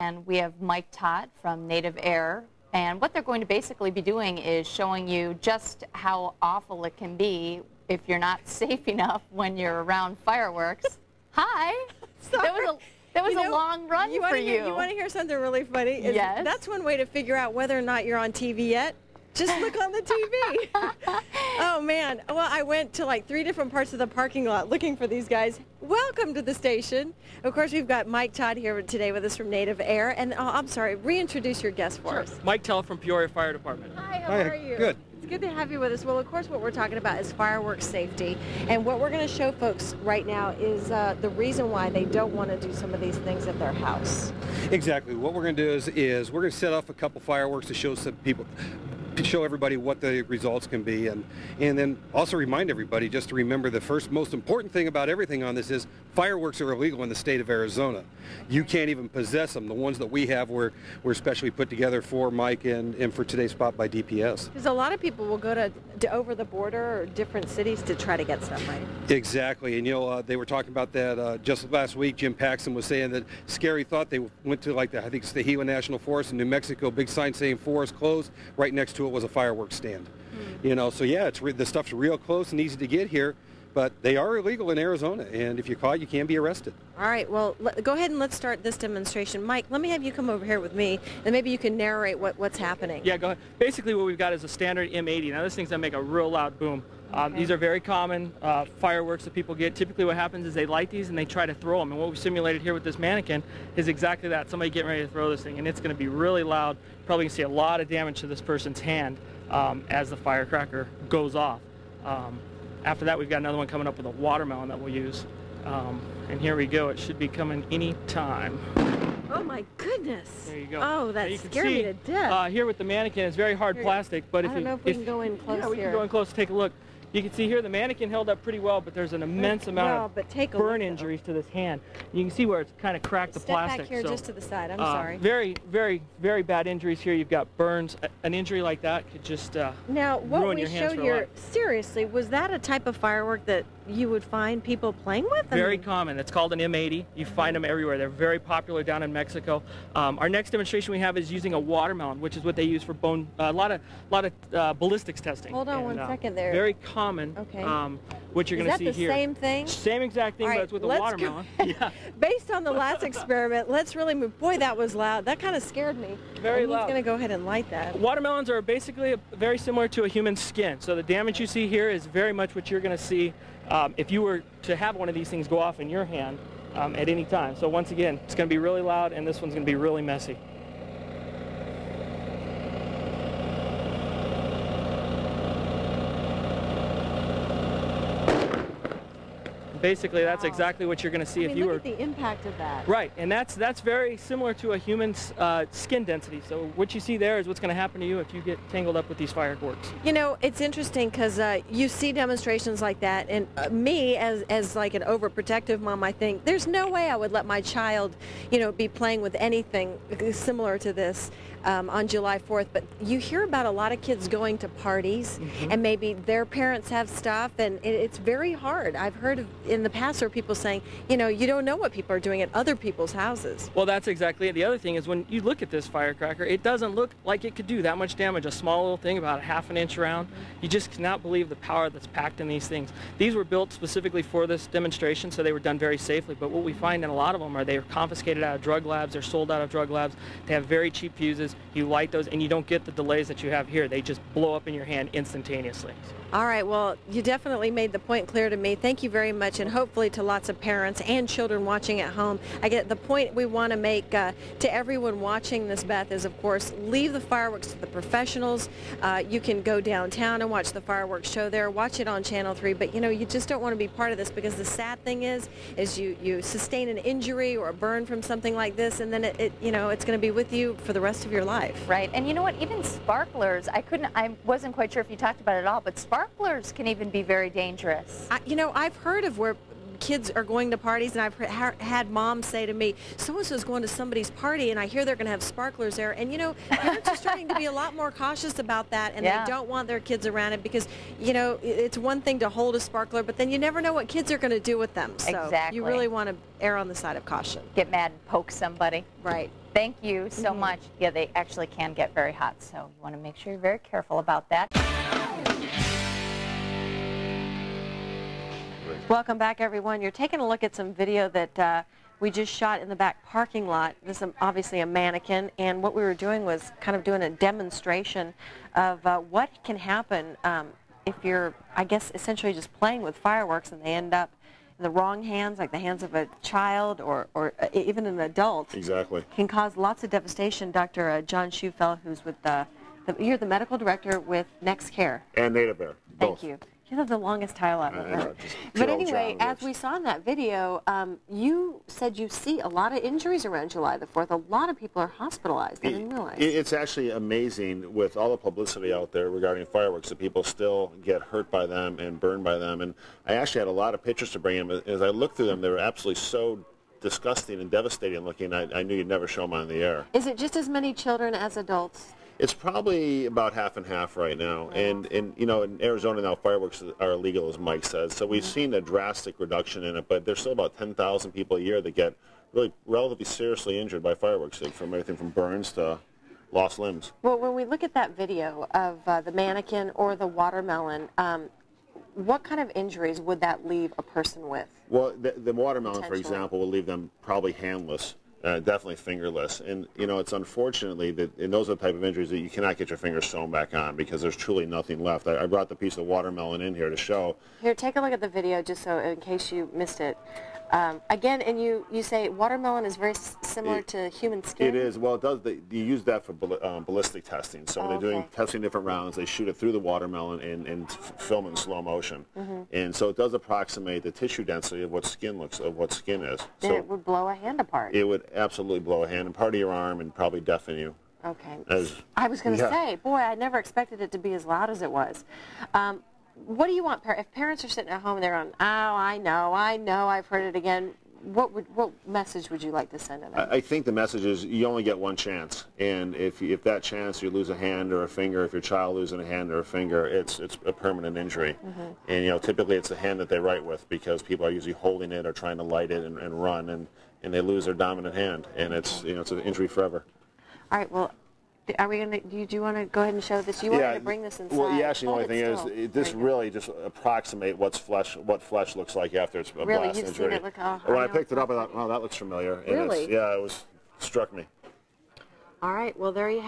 And we have Mike Todd from Native Air, and what they're going to basically be doing is showing you just how awful it can be if you're not safe enough when you're around fireworks. Hi! That was a long run for you. You want to hear something really funny? Yes. That's one way to figure out whether or not you're on TV yet. Just look on the TV. Oh, man. Well, I went to like 3 different parts of the parking lot looking for these guys. Welcome to the station. Of course, we've got Mike Todd here today with us from Native Air. And I'm sorry, reintroduce your guest for us. Mike Tell from Peoria Fire Department. Hi, how are you? Good. It's good to have you with us. Well, of course, what we're talking about is firework safety. And what we're going to show folks right now is the reason why they don't want to do some of these things at their house. Exactly. What we're going to do is we're going to set off a couple fireworks to show some people, to show everybody what the results can be, and then also remind everybody just to remember the first most important thing about everything on this is fireworks are illegal in the state of Arizona. You can't even possess them. The ones that we have were specially put together for Mike and for today's spot by DPS. Because a lot of people will go to over the border or different cities to try to get stuff, right? Exactly, and you know they were talking about that just last week. Jim Paxton was saying that scary thought they went to like I think it's the Gila National Forest in New Mexico, big sign saying forest closed. Right next to it was a fireworks stand. You know, so yeah, the stuff's real close and easy to get here, but they are illegal in Arizona, and if you're caught, you can be arrested. All right, well, go ahead and let's start this demonstration. Mike, let me have you come over here with me, and maybe you can narrate what's happening. Yeah, go ahead. Basically, what we've got is a standard M80. Now, this thing's going to make a real loud boom. Okay. These are very common fireworks that people get. Typically what happens is they light these and they try to throw them. And what we simulated here with this mannequin is exactly that. Somebody getting ready to throw this thing, and it's going to be really loud. Probably going to see a lot of damage to this person's hand as the firecracker goes off. After that, we've got another one coming up with a watermelon that we'll use. And here we go. It should be coming any time. Oh my goodness! There you go. Oh, that scared me to death. Here with the mannequin, it's very hard plastic, but I don't know if we can go in close here. Yeah, we can go in close. Take a look. You can see here the mannequin held up pretty well, but there's an immense amount of burn injuries to this hand. You can see where it's kind of cracked the plastic. Step back here just to the side. I'm sorry. Very, very, very bad injuries here. You've got burns. An injury like that could just now, what ruin we your hands showed for here, life. seriously, was that a type of firework that you would find people playing with? Very common. It's called an M80. You find them everywhere. They're very popular down in Mexico. Our next demonstration we have is using a watermelon, which is what they use for a lot of ballistics testing. Hold on one second there. Very common. Okay. What you're going to see here. Is that the same thing? Same exact thing, but it's with a watermelon. Yeah. Based on the last experiment, let's really move. Boy, that was loud. That kind of scared me. Very loud. He's going to go ahead and light that. Watermelons are basically very similar to a human skin. So the damage you see here is very much what you're going to see if you were to have one of these things go off in your hand at any time. So once again, it's going to be really loud, and this one's going to be really messy. Basically, that's exactly what you're going to see if you were. Look at the impact of that. Right, and that's very similar to a human's skin density. So what you see there is what's going to happen to you if you get tangled up with these fireworks. You know, it's interesting because you see demonstrations like that, and me as like an overprotective mom, I think there's no way I would let my child, you know, be playing with anything similar to this on July 4th. But you hear about a lot of kids going to parties, and maybe their parents have stuff, and it's very hard. I've heard of in the past where people saying, you know, you don't know what people are doing at other people's houses. Well, that's exactly it. The other thing is when you look at this firecracker, it doesn't look like it could do that much damage. A small little thing about a ½ an inch around. You just cannot believe the power that's packed in these things. These were built specifically for this demonstration, so they were done very safely. But what we find in a lot of them are they are confiscated out of drug labs. They're sold out of drug labs. They have very cheap fuses. You light those, and you don't get the delays that you have here. They just blow up in your hand instantaneously. All right, well, you definitely made the point clear to me. Thank you very much, and hopefully to lots of parents and children watching at home. I get the point we want to make to everyone watching this, Beth, is, of course, leave the fireworks to the professionals. You can go downtown and watch the fireworks show there. Watch it on Channel 3, but, you know, you just don't want to be part of this because the sad thing is you sustain an injury or a burn from something like this, and then you know, it's going to be with you for the rest of your life. Right, and you know what, even sparklers, I wasn't quite sure if you talked about it at all, but sparklers can even be very dangerous. You know, I've heard of where kids are going to parties, and I've had moms say to me, so-and-so's going to somebody's party, and I hear they're going to have sparklers there. And, you know, parents are starting to be a lot more cautious about that, and they don't want their kids around it because, you know, it's one thing to hold a sparkler, but then you never know what kids are going to do with them. So exactly. You really want to err on the side of caution. Get mad and poke somebody. Right. Thank you so much. Yeah, they actually can get very hot, so you want to make sure you're very careful about that. Welcome back, everyone. You're taking a look at some video that we just shot in the back parking lot. This is obviously a mannequin, and what we were doing was kind of doing a demonstration of what can happen if you're, I guess, essentially just playing with fireworks and they end up in the wrong hands, like the hands of a child or even an adult. Exactly. Can cause lots of devastation. Dr. John Shufeldt, who's with you're the medical director with Next Care. And Native Air. Thank you. You have the longest title I've ever heard. But anyway, as we saw in that video, you said you see a lot of injuries around July the 4th. A lot of people are hospitalized. I didn't realize. It's actually amazing with all the publicity out there regarding fireworks that people still get hurt by them and burned by them. And I actually had a lot of pictures to bring in. But as I looked through them, they were absolutely so disgusting and devastating looking. I knew you'd never show them on the air. Is it just as many children as adults? It's probably about half and half right now, and you know, in Arizona now fireworks are illegal, as Mike says. So we've seen a drastic reduction in it, but there's still about 10,000 people a year that get really relatively seriously injured by fireworks, from everything from burns to lost limbs. Well, when we look at that video of the mannequin or the watermelon, what kind of injuries would that leave a person with? Well, the watermelon, for example, will leave them probably handless. Definitely fingerless, and you know, it's unfortunately that in those are the type of injuries that you cannot get your fingers sewn back on because there's truly nothing left. I brought the piece of watermelon in here to show. Here, take a look at the video just so in case you missed it. Again, and you say watermelon is very similar to human skin? It is. Well, it does. You use that for ballistic testing. So when they're doing testing different rounds, they shoot it through the watermelon and film it in slow motion. And so it does approximate the tissue density of what skin is. Then so it would blow a hand apart. It would absolutely blow a hand and part of your arm and probably deafen you. Okay. I was going to say, boy, I never expected it to be as loud as it was. What do you want, if parents are sitting at home and they're on, oh, I know, I've heard it again, what message would you like to send to them? I think the message is you only get one chance, and if that chance you lose a hand or a finger, if your child loses a hand or a finger, it's a permanent injury. And you know, typically it's the hand that they write with because people are usually holding it or trying to light it and run, and they lose their dominant hand, and it's an injury forever. All right, well, are we going to? Do you want to go ahead and show this? You wanted to bring this inside. Well, actually, the only thing is, this really just approximate what flesh looks like after it's a blast injury. Seen it look, when I picked it up, I thought, "Oh, that looks familiar." And really? Yeah, struck me. All right. Well, there you have it.